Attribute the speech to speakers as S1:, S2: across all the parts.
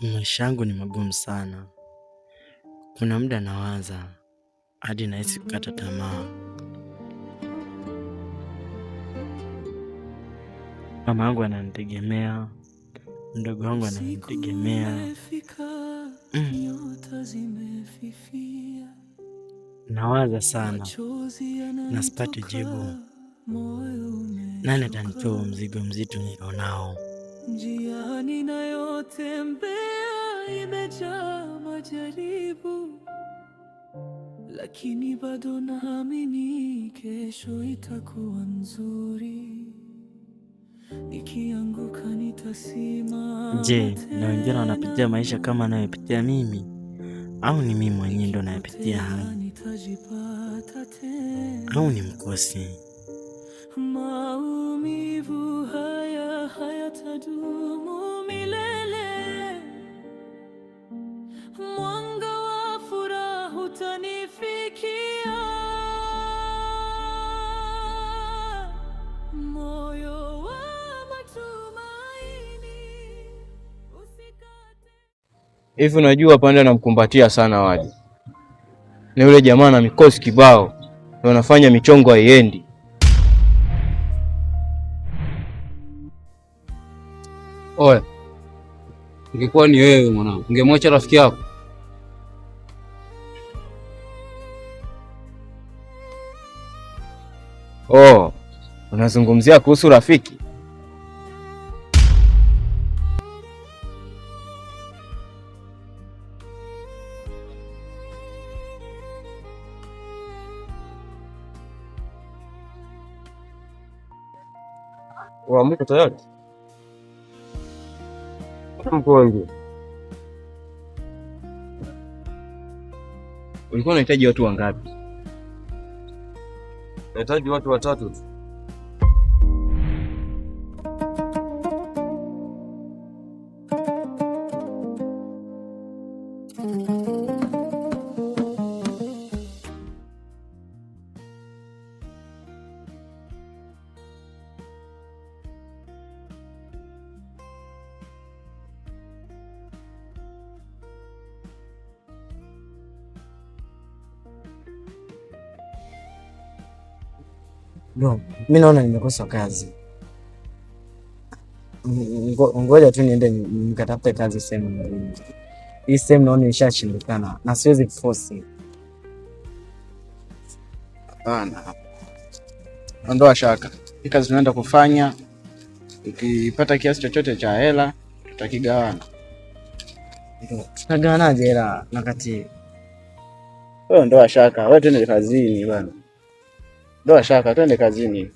S1: Maisha yangu ni magumu sana. Kuna muda nawaza hadi nahisi kukata tamaa. Mama yangu ananitegemea, mdogo wangu ananitegemea. Nawaza sana na sipati jibu. Nani atanitoa mzigo mzito nilionao?
S2: Njia ninayotembea imejaa majaribu, lakini bado naamini kesho itakuwa nzuri. Nikianguka nitasimama.
S1: Je, na wengine wanapitia maisha kama nayopitia mimi, au ni mimi mwenyewe ndo nayapitia haya? Au ni mkosi?
S2: Maumivu haya hayatadumu milele. Mwanga wa furaha utanifikia. Moyo wa matumaini usikate.
S3: Hivi unajua Pande anamkumbatia sana Wadi. Na yule jamaa na mikosi kibao na wanafanya michongo haiendi.
S4: Oya, ingekuwa ni wewe mwanangu, ungemwacha rafiki yako?
S3: Oh, unazungumzia kuhusu rafiki? Mko tayari? Mko wengi. Ulikuwa unahitaji watu wangapi? Nahitaji watu 3 tu.
S1: No, mimi naona nimekosa kazi. Ngoja tu niende nikatafute kazi sehemu nyingine. Hii sehemu naona ishashindikana na siwezi kuforce.
S5: Hapana. Ondoa shaka. Hii kazi tunaenda kufanya, ukipata kiasi chochote cha hela tutakigawana.
S1: Tutagawanaje hela na kati?
S5: Wewe ondoa shaka, wewe twende kazini bwana. Ondoa shaka, twende kazini.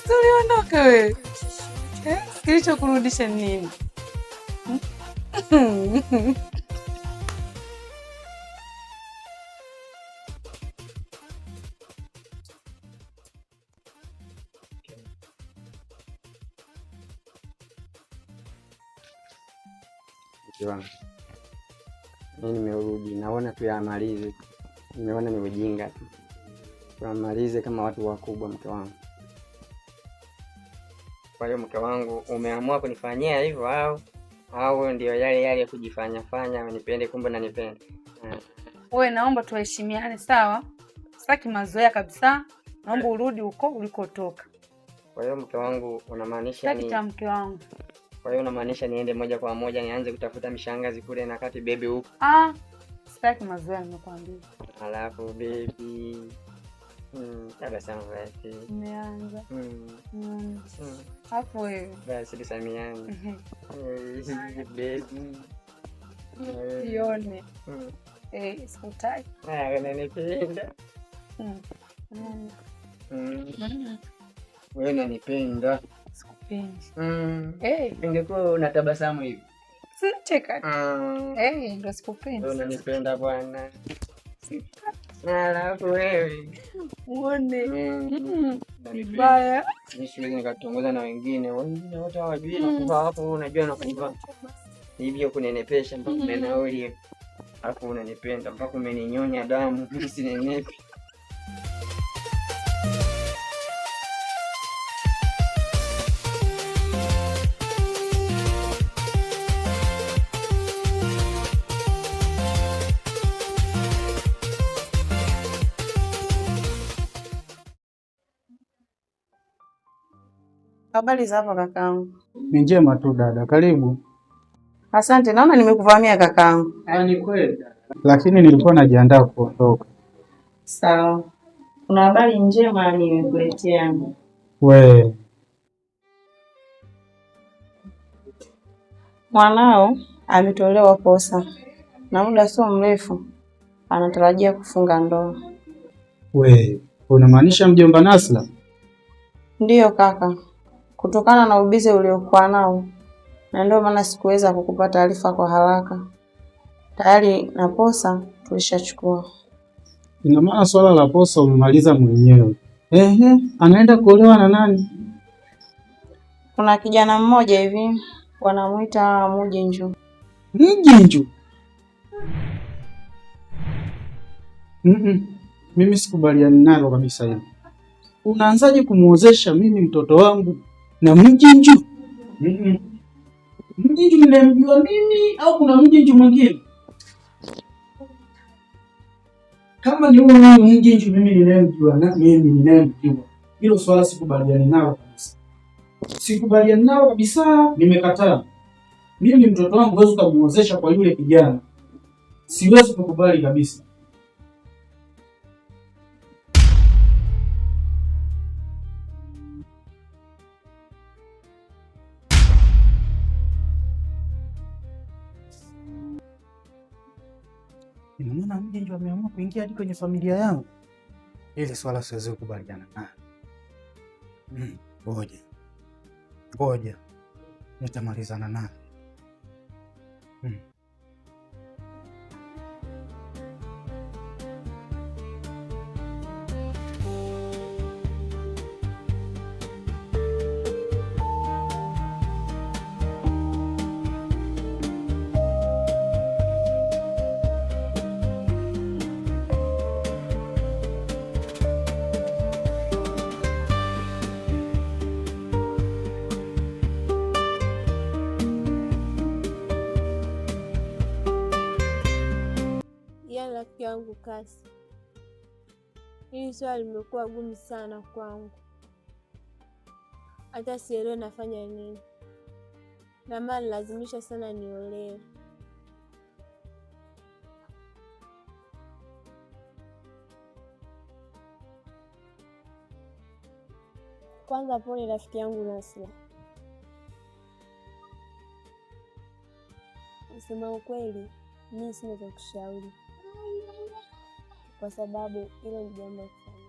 S2: Tuliondoka wewe. Kilichokurudisha nini?
S6: Mimi nimerudi, naona tu yamalize. Nimeona ni ujinga tu. Tuamalize kama watu wakubwa, mke wangu. Kwa hiyo mke wangu, umeamua kunifanyia hivyo au ndio yale ya kujifanya fanya unipende kumbe unanipenda?
S2: Wewe naomba tuheshimiane, sawa?
S7: Sitaki mazoea kabisa. Naomba urudi huko ulikotoka.
S6: Kwa hiyo mke wangu unamaanisha
S7: Sitaki cha mke wangu.
S6: Kwa hiyo unamaanisha niende moja kwa moja nianze kutafuta mishangazi kule na kati baby huko?
S7: Sitaki mazoea nimekwambia.
S6: Alafu baby. Tabasamu basi.
S7: Umeanza. Hapo wewe.
S6: Basi tusamiane. Baby.
S7: Sione. Sikutaki.
S6: Unanipenda. Wewe unanipenda.
S7: Sikupendi.
S6: Ingekuwa unatabasamu hivi.
S7: Cheka. Ndio sikupendi.
S6: Unanipenda bwana. Alafu wewe.
S7: Uone. Vibaya.
S6: Siwezi nikatongoza na wengine. Wengine wote hawajui nakuva hapo unajua nakuva. Hivyo kunenepesha mpaka umenauli. Alafu unanipenda mpaka umeninyonya damu. Mimi sinenepi.
S7: Habari za hapa kakaangu?
S8: Ni njema tu dada, karibu.
S7: Asante, naona nimekuvamia kakaangu.
S8: Ni kweli dada. Lakini nilikuwa najiandaa kuondoka.
S7: Sawa. Kuna habari njema nimekuletea.
S8: We.
S7: Mwanao ametolewa posa na muda sio mrefu anatarajia kufunga ndoa.
S8: We, unamaanisha mjomba Nasla?
S7: Ndiyo kaka. Kutokana na ubize uliokuwa nao na ndio maana sikuweza kukupa taarifa kwa haraka. Tayari na posa tulishachukua.
S8: Ina maana swala la posa umemaliza mwenyewe. Anaenda kuolewa na nani?
S7: Kuna kijana mmoja hivi wanamuita Mujinju.
S8: Mujinju? Mimi sikubaliani nalo kabisa hilo. Unaanzaje kumuozesha mimi mtoto wangu na Mujinju? Mujinju ninamjua mimi au kuna Mujinju mwingine? Kama ni huyo Mujinju mimi ninamjua na mimi ninamjua. Hilo swala sikubaliani nalo kabisa. Sikubaliani nalo kabisa, nimekataa. Mimi mtoto wangu huwezi kumuozesha kwa yule kijana. Siwezi kukubali kabisa. Inaona Mujinju ameamua kuingia hadi kwenye familia yangu. Ile swala siwezi kukubaliana naye. Ngoja. Nitamalizana naye.
S9: Rafiki yangu Kasi, hili swali limekuwa gumu sana kwangu, hata sielewi nafanya nini, na maana lazimisha sana niolewe. Kwanza pole rafiki yangu Nasla, kusema ukweli mimi sina cha kushauri kwa sababu hilo ni jambo sana.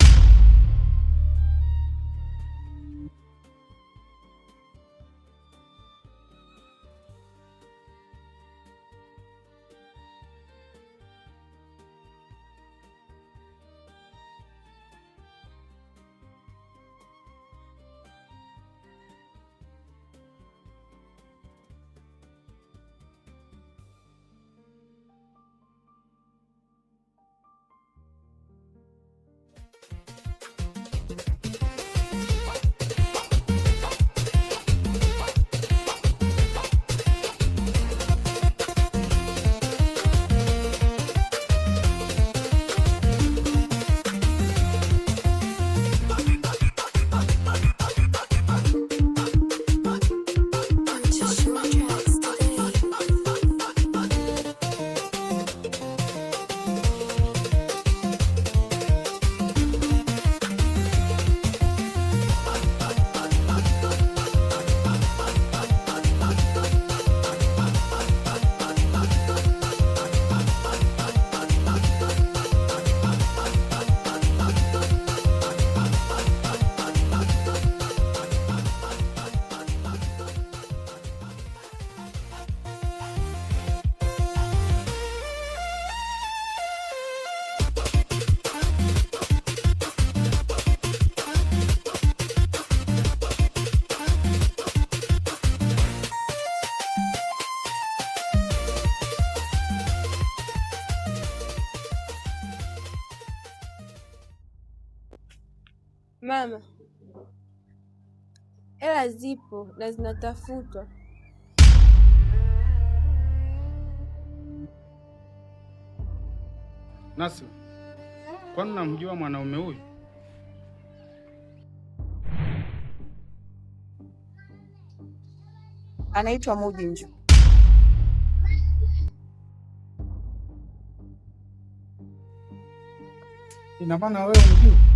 S9: Mama, hela zipo na zinatafutwa.
S8: Nasi, kwani namjua mwanaume huyu?
S7: Anaitwa Mujinju.
S8: Ina maana wewe unamjua?